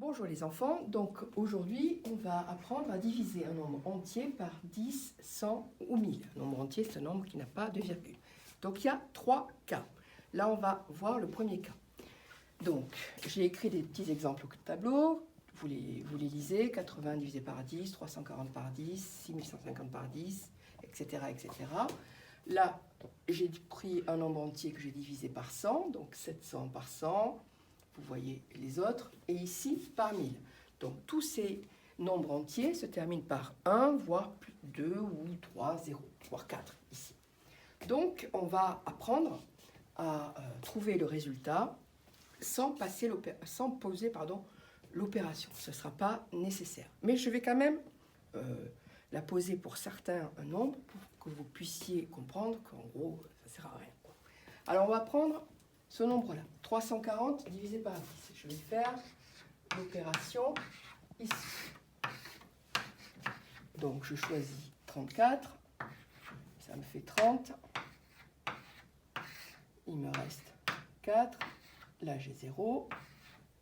Bonjour les enfants, donc aujourd'hui on va apprendre à diviser un nombre entier par 10, 100 ou 1000. Un nombre entier c'est un nombre qui n'a pas de virgule. Donc il y a 3 cas. Là on va voir le premier cas. Donc j'ai écrit des petits exemples au tableau, vous les lisez, 80 divisé par 10, 340 par 10, 6150 par 10, etc. etc. Là j'ai pris un nombre entier que j'ai divisé par 100, donc 700 par 100. Vous voyez les autres, et ici par 1000. Donc tous ces nombres entiers se terminent par 1, voire 2 ou 3, 0, voire 4 ici. Donc on va apprendre à trouver le résultat sans poser l'opération. Ce ne sera pas nécessaire. Mais je vais quand même la poser pour certains nombres pour que vous puissiez comprendre qu'en gros, ça ne sert à rien. Alors on va prendre ce nombre-là, 340 divisé par 10. Je vais faire l'opération ici. Donc je choisis 34, ça me fait 30. Il me reste 4, là j'ai 0.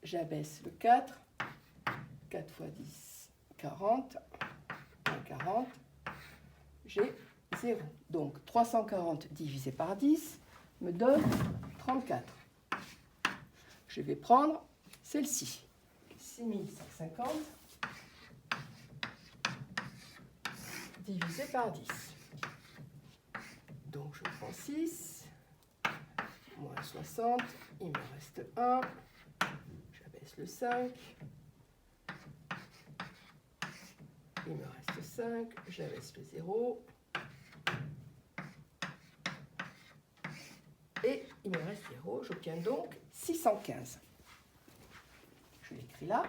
J'abaisse le 4, 4 fois 10, 40. 40, j'ai 0. Donc 340 divisé par 10 me donne 34. Je vais prendre celle-ci, 6150 divisé par 10. Donc je prends 6, moins 60, il me reste 1, j'abaisse le 5, il me reste 5, j'abaisse le 0, et il me reste 0, j'obtiens donc 615. Je l'écris là.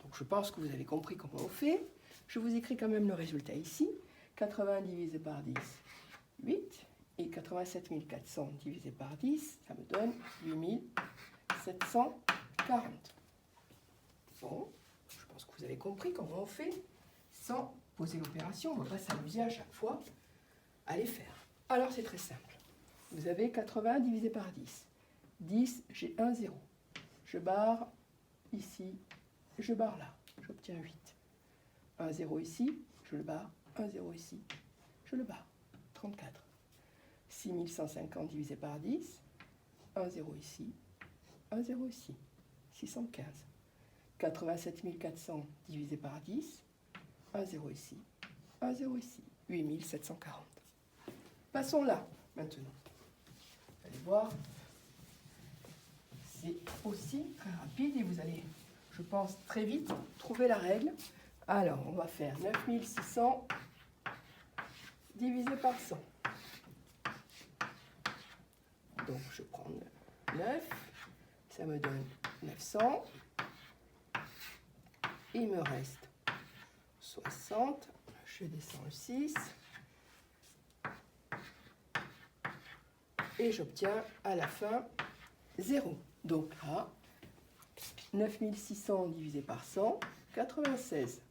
Donc je pense que vous avez compris comment on fait. Je vous écris quand même le résultat ici. 80 divisé par 10, 8. Et 87 400 divisé par 10, ça me donne 8740. Bon, je pense que vous avez compris comment on fait sans poser l'opération. On ne va pas s'amuser à chaque fois à les faire. Alors c'est très simple. Vous avez 80 divisé par 10. 10, j'ai 1 0. Je barre ici, je barre là. J'obtiens 8. 1 0 ici, je le barre. 1 0 ici, je le barre. 34. 6150 divisé par 10. 1 0 ici, 1 0 ici. 615. 87 400 divisé par 10. 1 0 ici, 1 0 ici. 8740. Passons là, maintenant. Vous allez voir, c'est aussi très rapide et vous allez, je pense, très vite trouver la règle. Alors, on va faire 9600 divisé par 100. Donc, je prends 9, ça me donne 900. Il me reste 60, je descends le 6. Et j'obtiens à la fin 0. Donc là, 9600 divisé par 100, 96.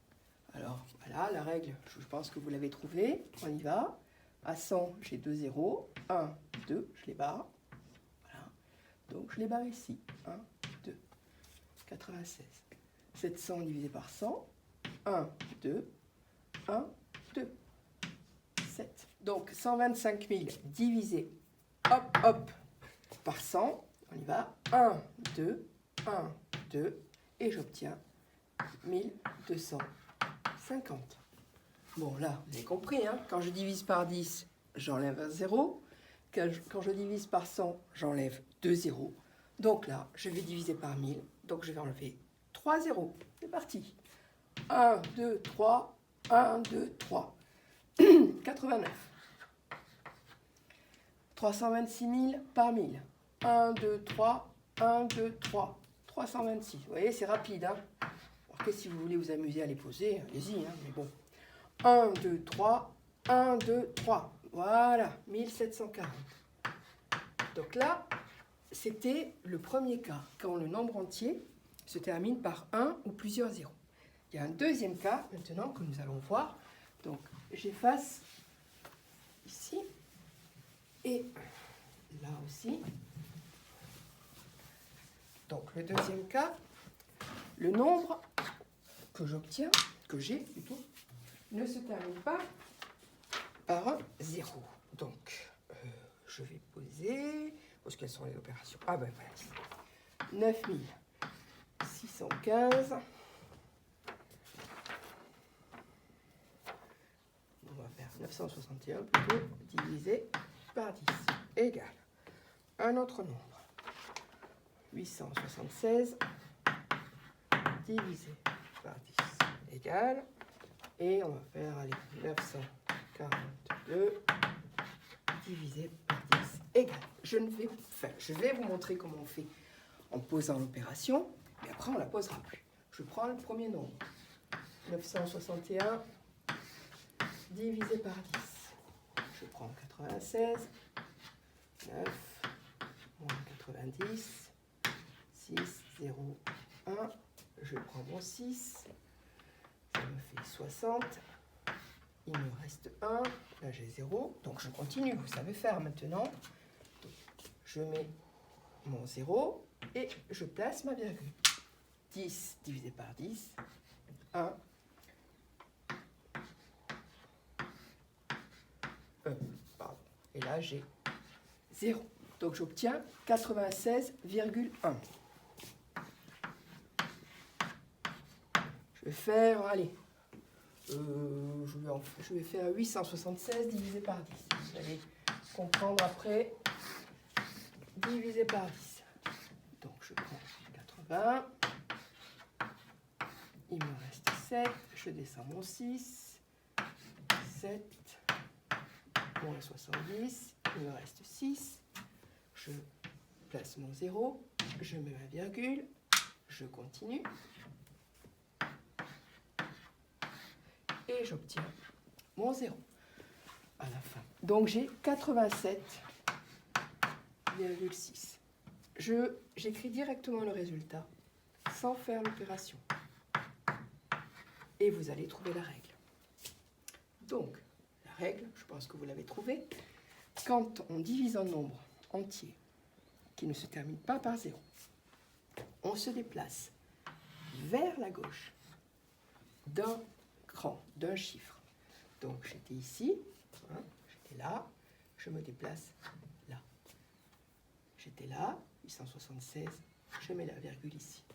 Alors voilà, la règle, je pense que vous l'avez trouvée. On y va. À 100, j'ai 2 zéros. 1, 2, je les barre. Voilà. Donc je les barre ici. 1, 2, 96. 700 divisé par 100, 1, 2, 1, 2, 7. Donc 125 000 divisé hop, hop, par 100, on y va, 1, 2, 1, 2, et j'obtiens 1250. Bon, là, vous avez compris, hein, quand je divise par 10, j'enlève un 0. Quand je divise par 100, j'enlève 2 zéros. Donc là, je vais diviser par 1000, donc je vais enlever 3 zéros. C'est parti. 1, 2, 3, 1, 2, 3. 89. 326 000 par 1000. 1, 2, 3, 1, 2, 3. 326. Vous voyez, c'est rapide. Hein. Alors que si vous voulez vous amuser à les poser, allez-y. Hein, mais bon. 1, 2, 3, 1, 2, 3. Voilà, 1740. Donc là, c'était le premier cas, quand le nombre entier se termine par 1 ou plusieurs zéros. Il y a un deuxième cas, maintenant, que nous allons voir. Donc, j'efface ici. Et là aussi, Donc, le deuxième cas, le nombre que j'obtiens, que j'ai plutôt, ne se termine pas par un 0. Donc, je vais poser... Où est-ce qu'elles sont les opérations? Ah ben voilà, ici. 9615. On va faire 961 plutôt, divisé par 10, égale un autre nombre. 876 divisé par 10 égale, et on va faire, allez, 942 divisé par 10 égale. Je vais vous montrer comment on fait en posant l'opération, et après on ne la posera plus. Je prends le premier nombre, 961 divisé par 10. Je prends 96, 9, moins 90, 6, 0, 1. Je prends mon 6, ça me fait 60. Il me reste 1, là j'ai 0, donc je continue, vous savez faire maintenant. Donc, je mets mon 0 et je place ma virgule. 10 divisé par 10, 1. Pardon. Et là j'ai 0. Donc j'obtiens 96,1. Je vais faire, allez, je vais faire 876 divisé par 10. Vous allez comprendre après. Divisé par 10. Donc je prends 80. Il me reste 7. Je descends mon 6. 7. Moins 70. Il me reste 6. Je place mon 0. Je mets ma virgule. Je continue. Et j'obtiens mon 0 à la fin. Donc j'ai 87,6. J'écris directement le résultat sans faire l'opération. Et vous allez trouver la règle. Donc, la règle, je pense que vous l'avez trouvée. Quand on divise un nombre entier qui ne se termine pas par 0, on se déplace vers la gauche d'un cran, d'un chiffre. Donc j'étais ici, hein, j'étais là, je me déplace là. J'étais là, 876, je mets la virgule ici.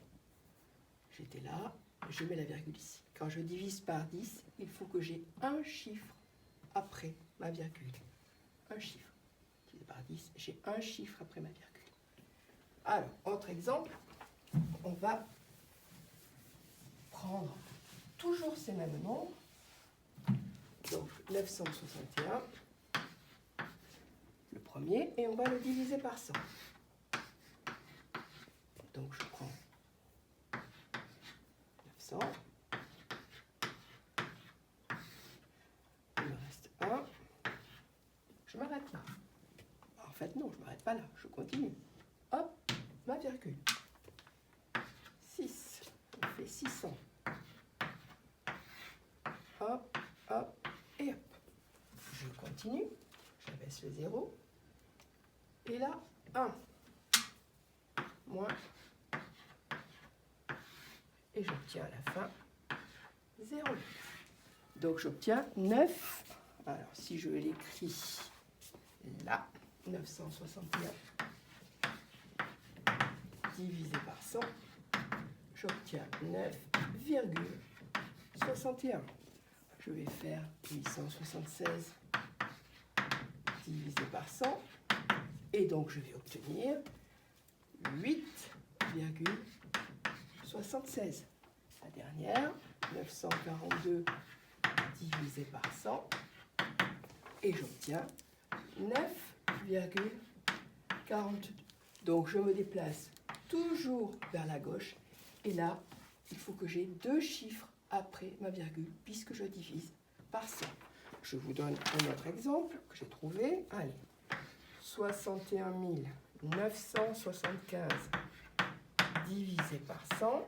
J'étais là, je mets la virgule ici. Quand je divise par 10, il faut que j'ai un chiffre après ma virgule. Un chiffre. Divisé par 10, j'ai un chiffre après ma virgule. Alors, autre exemple, on va prendre toujours ces mêmes nombres. Donc 961, le premier, et on va le diviser par 100. Donc je prends 900, il me reste 1, je m'arrête là. En fait non, je ne m'arrête pas là, je continue. Hop, ma virgule. 6, on fait 600. Hop, hop, et hop. Je continue, j'abaisse le 0. Et là, 1, moins, et j'obtiens à la fin 0. Donc j'obtiens 9. Alors si je l'écris là, 961 divisé par 100, j'obtiens 9,61. Je vais faire 876 divisé par 100. Et donc, je vais obtenir 8,76. La dernière, 942 divisé par 100. Et j'obtiens 9,42. Donc, je me déplace toujours vers la gauche. Et là, il faut que j'ai deux chiffres après ma virgule, puisque je divise par 100. Je vous donne un autre exemple que j'ai trouvé. Allez. 61 975 divisé par 100.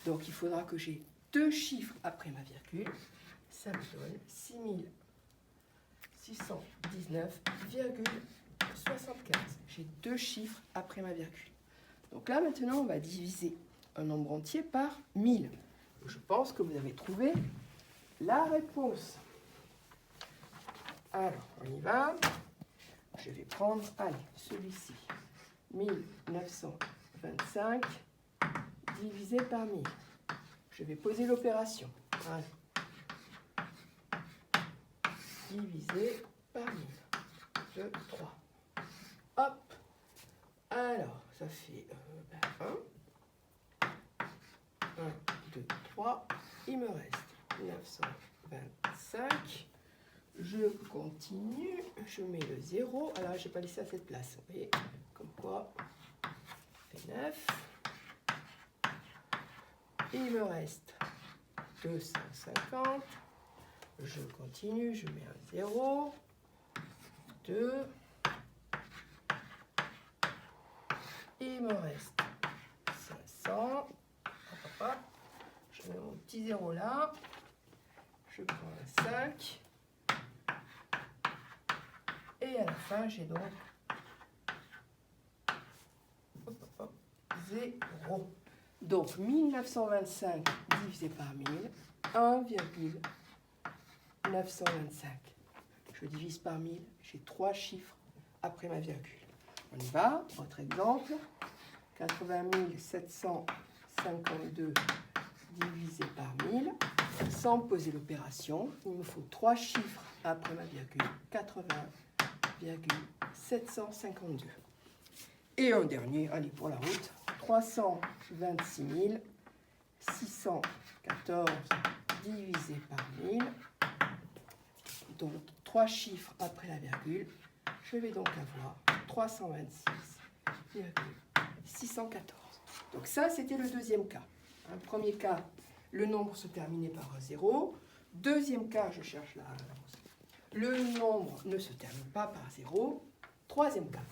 Donc, il faudra que j'ai deux chiffres après ma virgule. Ça me donne 6619,75. J'ai deux chiffres après ma virgule. Donc là, maintenant, on va diviser un nombre entier par 1000. Je pense que vous avez trouvé la réponse. Alors, on y va. Je vais prendre, allez, celui-ci. 1925 divisé par 1000. Je vais poser l'opération. Allez. Divisé par 1000. 2, 3. Hop. Alors, ça fait 1. 1, 2, 3. Il me reste 925. Je continue. Je mets le 0. Alors, je n'ai pas laissé à cette place. Vous voyez, comme quoi, ça fait 9. Il me reste 250. Je continue. Je mets un 0. 2. Il me reste 500. Hop, hop, hop. Je mets mon petit 0 là. Je prends un 5. Et à la fin, j'ai donc 0. Donc 1925 divisé par 1000, 1,925. Je divise par 1000, j'ai 3 chiffres après ma virgule. On y va, autre exemple. 80 752 divisé par 1000. Sans poser l'opération, il me faut 3 chiffres après ma virgule. 80,752. Et un dernier, allez pour la route, 326 614 divisé par 1000. Donc 3 chiffres après la virgule. Je vais donc avoir 326,614. Donc ça, c'était le deuxième cas. Un premier cas, le nombre se terminait par 0. Deuxième cas, je cherche la réponse. Le nombre ne se termine pas par 0. Troisième cas,